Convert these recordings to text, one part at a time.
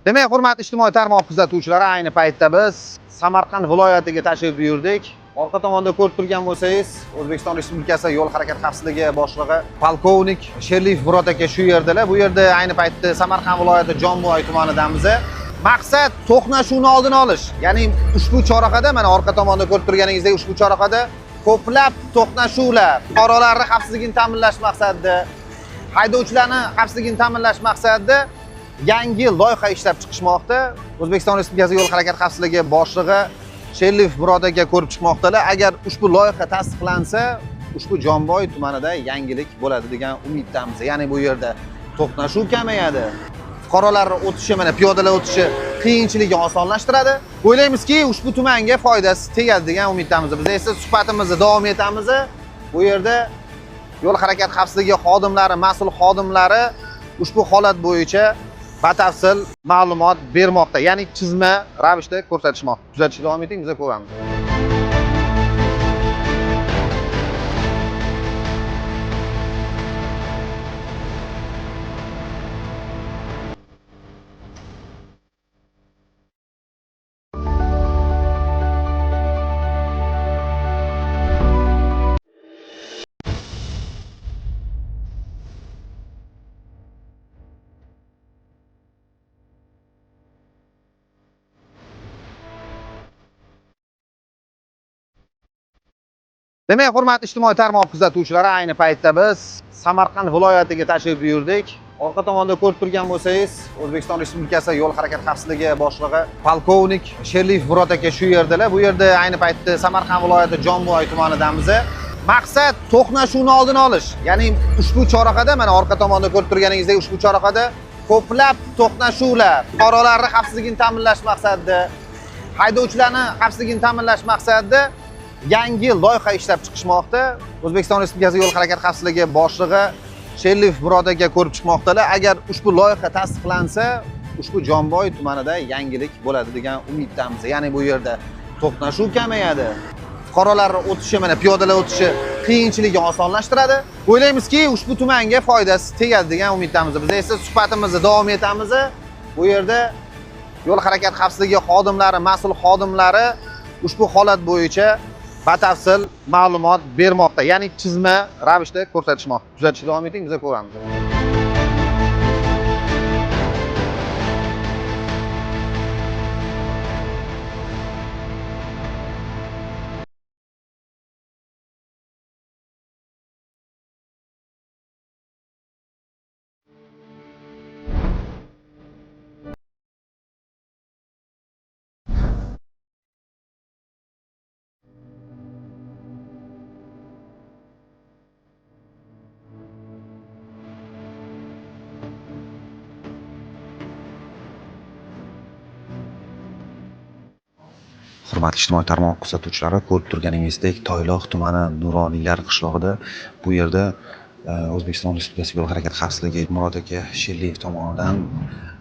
Demak, hurmatli ijtimoiy tarmoq kuzatuvchilari, ayni paytda biz Samarqand viloyatiga tashrif buyurdik. Orqa tomonda ko'rib turgan bo'lsangiz, O'zbekiston Respublikasi yo'l harakat xavfsizligi boshlig'i polkovnik Sherliyev Murod aka shu yerdalar. Bu yerda ayni paytda Samarqand viloyati Jomboy tumanidamiz. Maqsad to'qnashuvni oldini olish. Ya'ni ushbu chorrahada, mana orqa tomonda ko'rib turganingizdek, ushbu chorrahada ko'plab to'qnashuvlar, fuqarolarning xavfsizligini ta'minlash maqsadida, haydovchilarning xavfsizligini ta'minlash maqsadida yangi loyiha ishlab chiqishmoqda. O'zbekiston Respublikasi yo'l harakat xavfsizligi boshlig'i Sherliyev Murod aka ko'rib chiqmoqdalar. Agar ushbu loyiha tasdiqlansa, ushbu Jomboy tumanida yangilik bo'ladi degan umiddamiz. Ya'ni bu yerda to'qnashuv kamayadi. Fuqarolar o'tishi, mana piyodalar o'tishi qiyinchilikni osonlashtiradi. O'ylaymizki, ushbu tumanga foydasi tegadi degan umiddamiz. Biz esa suhbatimizni davom etamiz. Bu yerda yo'l harakat xavfsizligi xodimlari, mas'ul xodimlari ushbu holat bo'yicha batafsil ma'lumot bermoqda. Ya'ni chizma ravishda ko'rsatishmoqda. Kuzatishga davom eting, biz ko'ramiz. Demak, hurmatli ijtimoiy tarmoq kuzatuvchilari, ayni paytda biz Samarqand viloyatiga tashrif buyurdik. Orqa tomonda ko'rib turgan bo'lsangiz, O'zbekiston Respublikasi yo'l harakat xavfsizligi boshlig'i polkovnik Sherliyev Murod aka shu yerdalar. Bu yerda ayni paytda Samarqand viloyati Jomboy tumanidamiz. Maqsad to'qnashuvni oldini olish. Ya'ni ushbu chorrahada, mana orqa tomonda ko'rib turganingizdek, ushbu chorrahada ko'plab to'qnashuvlar, fuqarolarning xavfsizligini ta'minlash maqsadida, haydovchilarning xavfsizligini ta'minlash maqsadida yangi loyiha ishlab chiqishmoqda. O'zbekiston Respublikasi yo'l harakat xavfsizligi boshlig'i Sherliyev Murod aka ko'rib chiqmoqdalar. Agar ushbu loyiha tasdiqlansa, ushbu Jomboy tumanida yangilik bo'ladi degan umiddamiz. Ya'ni bu yerda to'qnashuv kamayadi. Fuqarolar o'tishi, mana piyodalar o'tishi qiyinchilikni osonlashtiradi. O'ylaymizki, ushbu tumanga foydasi tegadi degan umiddamiz. Biz esa suhbatimizni davom etamiz. Bu yerda yo'l harakat xavfsizligi xodimlari, mas'ul xodimlari ushbu holat bo'yicha batafsil ma'lumot bermoqda. Ya'ni chizma ravishda ko'rsatishmoqda. Kuzatishga davom eting, biz ko'ramiz. Hurmatli ijtimoiy tarmoq kuzatuvchilari, ko'rib turganingizdek, Toyloq tumani Nuroniylar qishlog'ida bu yerda O'zbekiston Respublikasi yo'l harakat xavfsizligi Murod aka Sherliyev tomonidan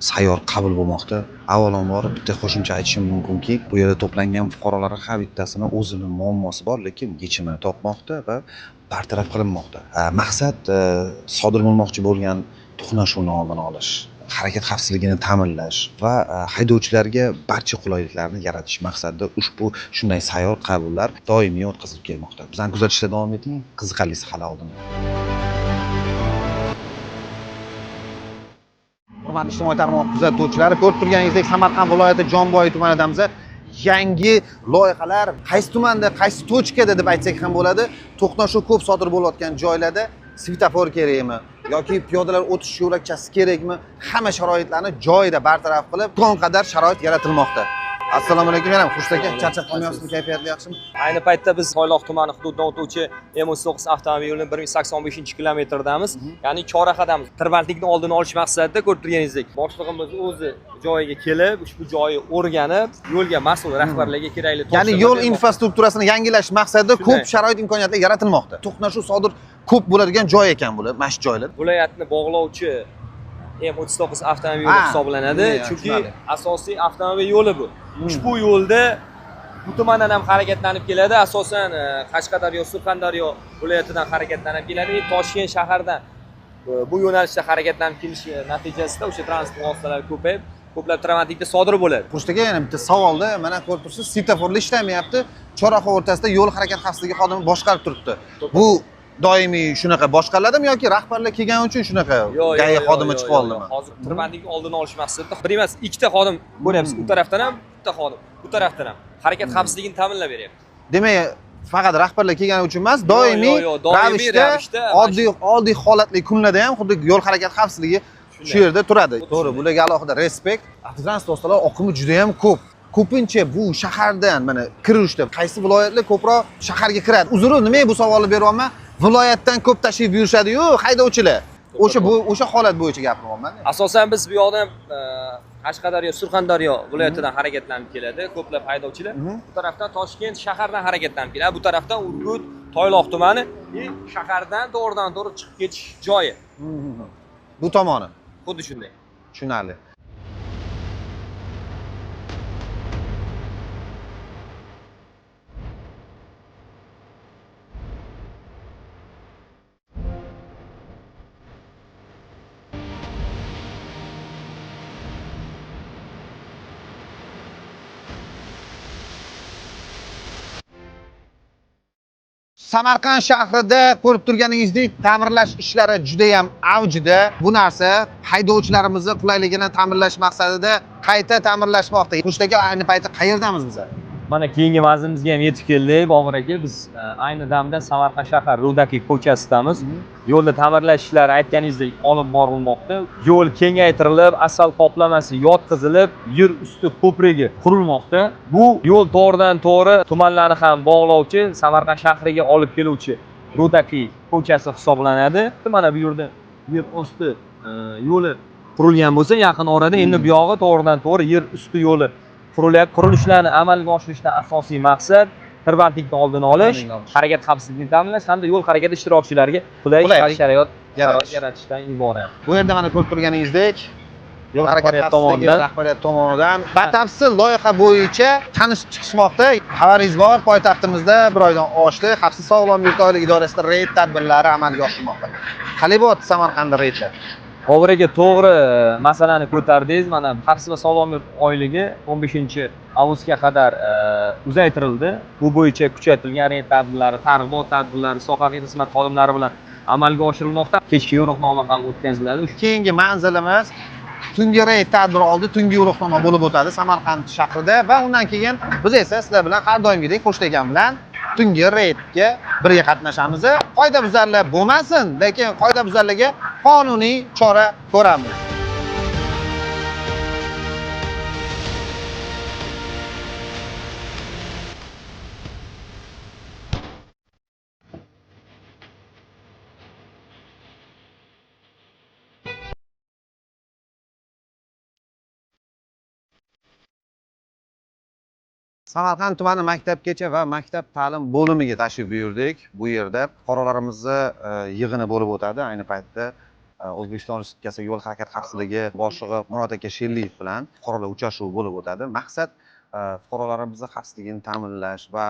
sayyor qabul bo'lmoqda. Avvalambor bitta qo'shimcha aytishim mumkinki, bu yerda to'plangan fuqarolar har bittasini o'zining muammosi bor, lekin yechimini topmoqda va bartaraf qilinmoqda. Maqsad sodir bo'lmoqchi bo'lgan to'qnashuvni oldini olish, harakat xavfsizligini ta'minlash va haydovchilarga barcha qulayliklarni yaratish maqsadida ushbu shunday sayyor qabullar doimiy o'tkazilib kelmoqda. Bizdan kuzatishda davom eting, qiziqarlisi hali oldinda. Hurmatli ijtimoiy tarmoq kuzatuvchilari, ko'rib turganingizdek, Samarqand viloyati Jomboy tumanidamiz. Yangi loyihalar qaysi tumanda, qaysi tochkada deb aytsak ham bo'ladi. To'qnashuv ko'p sodir bo'layotgan joylarda svetofor kerakmi yoki piyodalar o'tish yo'lakchasi kerakmi? Hamma sharoitlarni joyida bartaraf qilib, imkon qadar sharoit yaratilmoqda. Assalomu alaykum, yana xush aka, charchab qolmayapsizmi, kayfiyatli yaxshimi? Ayni paytda biz Toyloq tumani hududidan o'tuvchi M39 avtomobil yo'lining 185-kilometridamiz. Ya'ni chorrahadamiz. Tirbandlikni oldini olish maqsadida ko'rib turganingizdek, boshlig'imiz o'zi joyiga kelib, ushbu joyni o'rganib, yo'lga mas'ul rahbarlarga kerakli ya'ni yo'l infrastrukturasini yangilash maqsadida ko'p sharoit imkoniyatlar yaratilmoqda. To'qnashuv sodir ko'p bo'ladigan joy ekan bular, mana shu joylar. Viloyatni bog'lovchi M39 avtomobil yo'li hisoblanadi, chunki asosiy avtomobil yo'li bu. Ushbu yo'lda bu tumandan ham harakatlanib keladi. Asosan Qashqadaryo, Surxondaryo viloyatidan harakatlanib keladi. Toshkent shahardan bu yo'nalishda harakatlanib kelish natijasida o'sha transport vositalari ko'payib, ko'plab travmatikda sodir bo'ladi. Pochtaga yana bitta savolda, mana ko'rib tursiz, svetoforlar ishlamayapti. Chorraha o'rtasida yo'l harakati xavfsizligi xodimi boshqarib turibdi. Bu doimiy shunaqa boshqariladimi yoki rahbarlar kelgani uchun shunaqa GAI xodimi chiqib oldimi? Hozir tirbandlikni oldini olish maqsadida bir emas, ikkita xodim ko'ryapsiz. U tarafdan ham bitta xodim, bu tarafdan ham harakat xavfsizligini ta'minlab beryapti. Demak, faqat rahbarlar kelgani uchun emas, doimiy ravishda oddiy holatli kunlarda ham xuddi yo'l harakati xavfsizligi shu yerda turadi. To'g'ri, bularga alohida respekt. Avtotransport vositalari oqimi juda ham ko'p. Ko'pincha bu shahardan mana kirishda qaysi viloyatlar ko'proq shaharga kiradi? Uzri, nimaga bu savolni beryapman? Viloyatdan ko'p tashrif buyurishadi-yu, haydovchilar. O'sha holat bo'yicha gapiryapman. Asosan biz bu yoqdan Qashqadaryo, Surxondaryo viloyatidan harakatlanib keladi ko'plab haydovchilar. Bu tarafdan Toshkent shahardan harakatlanib keladi. Bu tarafdan Urgut, Toyloq tumani shahardan to'g'ridan-to'g'ri chiqib ketish joyi. Bu tomoni. Xuddi shunday. Tushunarli. Samarqand shahrida ko'rib turganingizdek, ta'mirlash ishlari juda ham avjida. Bu narsa haydovchilarimizni qulayligini ta'minlash maqsadida qayta ta'mirlashmoqda. Pochtaga ayni paytda qayerdamiz biz? Mana keyingi manzilimizga ham yetib keldik, Bobur aka. Biz ayni damda Samarqand shahar Rudaki ko'chasidamiz. Yo'lda ta'mirlash ishlari aytganingizdek olib borilmoqda. Yo'l kengaytirilib, asfalt qoplamasi yotqizilib, yer usti ko'prigi qurilmoqda. Bu yo'l to'g'ridan-to'g'ri tumanlarni ham bog'lovchi, Samarqand shahriga olib keluvchi Rudaki ko'chasi hisoblanadi. Mana bu yerda yer osti yo'li qurilgan bo'lsa, yaqin orada endi bu yog'i to'g'ridan-to'g'ri yer usti yo'li qurilyapti. Qurilishlarni amalga oshirishdan asosiy maqsad tirbandlikni oldini olish, harakat xavfsizligini ta'minlash hamda yo'l harakati ishtirokchilariga qulay sharoit yaratishdan iborat. Bu yerda mana ko'rib turganingizdek, yo'l harakati xavfsizligi rahbariyat tomonidan batafsil loyiha bo'yicha tanishib chiqishmoqda. Xabaringiz bor, poytaxtimizda bir oydan oshdi Xavfsiz sog'lom yurt oila idorasida reyd tadbirlari amalga oshirilmoqda. Qalay bo'lyapti Samarqandda reydlar? Bobur aka, to'g'ri masalani ko'tardingiz. Mana Xavfsiz va sog'lom yurt oyligi 15-avgustga qadar uzaytirildi. Bu bo'yicha kuchaytirilgan reyd tadbirlari, targ'ibot tadbirlari sohaviy xizmat xodimlari bilan amalga oshirilmoqda. Kechki yo'riqnoma ham o'tkaziladi. Keyingi manzilimiz tungi reyd tadbiri oldi, tungi yo'riqnoma bo'lib o'tadi Samarqand shahrida va undan keyin biz esa sizlar bilan har doimgidek Pochtagan bilan tungi reydga birga qatnashamiz. Qoidabuzarlar bo'lmasin, lekin qoidabuzarlarga qonuniy chora ko'ramiz. Samarqand tumani maktabgacha va maktab ta'lim bo'limiga tashrif buyurdik. Bu yerda fuqarolarimizni yig'ini bo'lib o'tadi. Ayni paytda O'zbekiston Respublikasi yo'l harakati xavfsizligi boshlig'i Murod aka Sherliyev bilan fuqarolar uchrashuvi bo'lib o'tadi. Maqsad fuqarolarimizni xavfsizligini ta'minlash va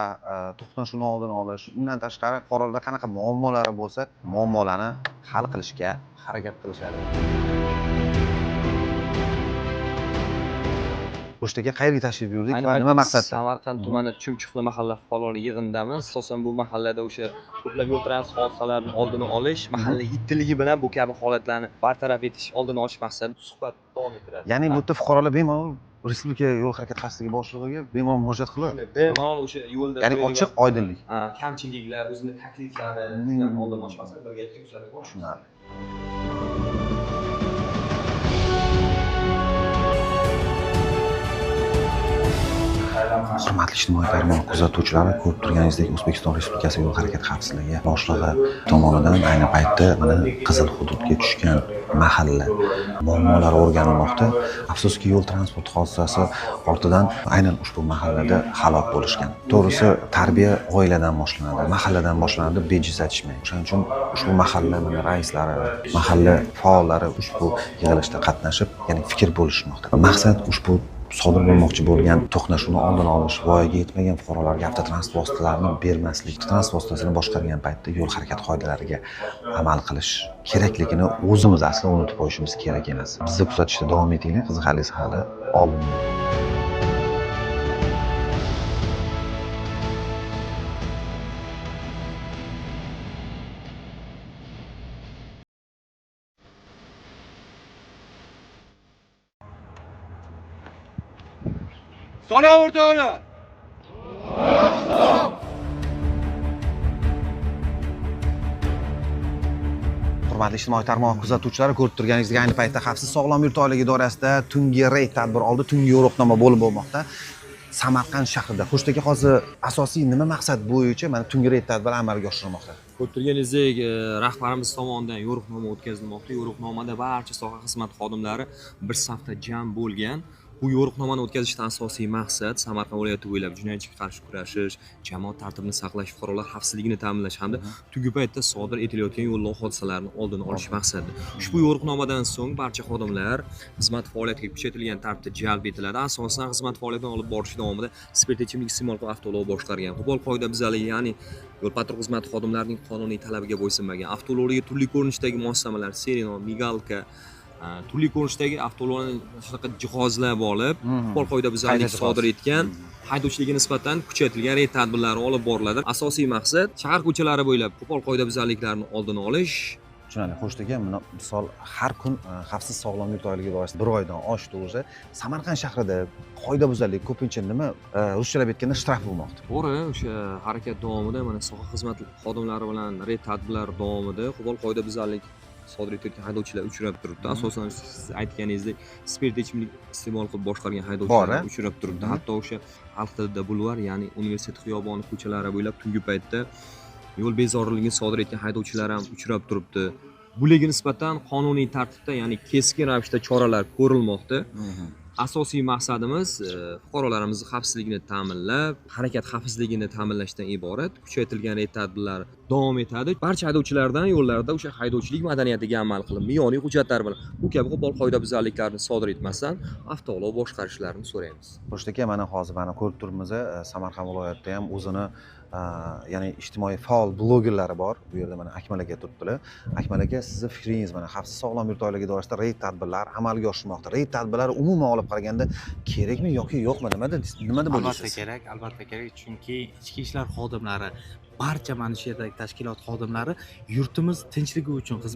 to'qnashuvni oldini olish. Undan tashqari fuqarolarda qanaqa muammolari bo'lsa, muammolarni hal qilishga harakat qilishadi. Pochtaga qayerga tashrif buyurdik va nima maqsadda? Samarqand tumani Chumchuqli mahalla fuqarolar yig'inidamiz. Asosan bu mahallada o'sha ko'plab yo'l transport hodisalarini oldini olish, mahalla yettiligi bilan bu kabi holatlarni bartaraf etish, oldini olish maqsadida suhbat davom ettiradi. Ya'ni bu yerda fuqarolar bemalol Respublika yo'l harakati xavfsizligi boshlig'iga bemalol murojaat qiladi. Bemalol o'sha yo'lda ya'ni ochiq oydinlik. Kamchiliklar, o'zini takliflari oldin olish maqsadida birga yetkaziladi. Tushunarli. Hurmatli ijtimoiy tarmoq kuzatuvchilari, ko'rib turganingizdek, O'zbekiston Respublikasi yo'l harakati xavfsizligi boshlig'i tomonidan ayni paytda mana qizil hududga tushgan mahalla muammolari o'rganilmoqda. Afsuski, yo'l transport hodisasi ortidan aynan ushbu mahallada halok bo'lishgan. To'g'risi, tarbiya oiladan boshlanadi, mahalladan boshlanadi, bejiz aytishmayman. Shuning uchun ushbu mahalla raislari, mahalla faollari ushbu yig'ilishda qatnashib, ya'ni fikr bo'lishmoqda. Maqsad ushbu sodir bo'lmoqchi bo'lgan to'qnashuvni oldini olish, voyaga yetmagan fuqarolarga avtotransport vositalarini bermaslik, transport vositasini boshqargan paytda yo'l harakati qoidalariga amal qilish kerakligini o'zimiz asli unutib qo'yishimiz kerak emas. Bizni kuzatishda davom etinglar, qiziqarlisi hali oldin. Sola o'rtoqlar. Hurmatli ijtimoiy tarmoq kuzatuvchilari, ko'rib turganingizdek, ayni paytda Xavfsiz sog'lom yurt oyligi doirasida tungi reyd tadbiri oldi, tungi yo'riqnoma bo'lib bo'lmoqda. Samarqand shahrida. Xo'sh, aka, hozir asosiy nima maqsad bo'yicha mana tungi reyd tadbiri amalga oshirilmoqda? Ko'rib turganingizdek, rahbarimiz tomonidan yo'riqnoma o'tkazilmoqda. Yo'riqnomada barcha soha xizmat xodimlari bir safda jam bo'lgan. Bu yo'riqnomani o'tkazishdan asosiy maqsad Samarqand viloyati bo'ylab jinoyatchiga qarshi kurashish, jamoat tartibini saqlash, fuqarolar xavfsizligini ta'minlash hamda tungi paytda sodir etilayotgan yo'llar hodisalarini oldini olish maqsadida. Ushbu yo'riqnomadan so'ng barcha xodimlar xizmat faoliyatiga kuchaytirilgan tartibda jalb etiladi. Asosan xizmat faoliyatini olib borish davomida spirtli ichimlik iste'mol qilib avtoulov boshqargan, qo'pol qoidabuzarlik, ya'ni yo'l-patrul xizmati xodimlarining qonuniy talabiga bo'ysunmagan, avtoulovlarga turli ko'rinishdagi moslamalar, siren, migalka, turli ko'rinishdagi avtoulovlarni shunaqa jihozlab olib, qo'pol qoidabuzarlik sodir etgan haydovchilarga nisbatan kuchaytirilgan reyd tadbirlari olib boriladi. Asosiy maqsad shahar ko'chalari bo'ylab qo'pol qoidabuzarliklarni oldini olish. Tushunarli. Xo'sh, aka, misol har kun Xavfsiz sog'lom yurt oyligi doirasida 1 oydan oshdi o'zi. Samarqand shahrida qoidabuzarlik ko'pincha nima, ruschalab aytganda shtraf bo'lmoqda. To'g'ri, o'sha harakat davomida mana soha xizmat xodimlari bilan reyd tadbirlari davomida qo'pol qoidabuzarlik sodir etayotgan haydovchilar uchrab turibdi. Asosan siz aytganingizdek, spirtli ichimlik iste'mol qilib boshqargan haydovchilar uchrab turibdi. Hatto o'sha xalq tilida bulvar, ya'ni universitet xiyoboni ko'chalari bo'ylab tungi paytda yo'l bezoriligini sodir etgan haydovchilar ham uchrab turibdi. Bularga nisbatan qonuniy tartibda, ya'ni keskin ravishda choralar ko'rilmoqda. Asosiy maqsadimiz fuqarolarimizni xavfsizligini ta'minlab, harakat xavfsizligini ta'minlashdan iborat. Kuchaytirilgan reyd tadbirlari davom etadi. Barcha haydovchilardan yo'llarda o'sha haydovchilik madaniyatiga amal qilib, me'yoriy hujjatlar bilan bu kabi qo'pol qoidabuzarliklarni sodir etmasdan avtoulov boshqarishlarini so'raymiz. Xo'sh, aka, mana hozir ko'rib turibmiz, Samarqand viloyatida ham o'zini ya'ni ijtimoiy faol blogerlari bor. Bu yerda mana Akmal aka turibdilar. Akmal aka, sizning fikringiz mana Xavfsiz sog'lom yurt oyligi doirasida reyd tadbirlari amalga oshmoqda. Reyd tadbirlari umuman olib qaraganda kerakmi yoki yo'qmi? Nima deb o'ylaysiz? Albatta kerak, chunki ichki ishlar xodimlari, barcha mana shu yerdagi tashkilot xodimlari yurtimiz tinchligi uchun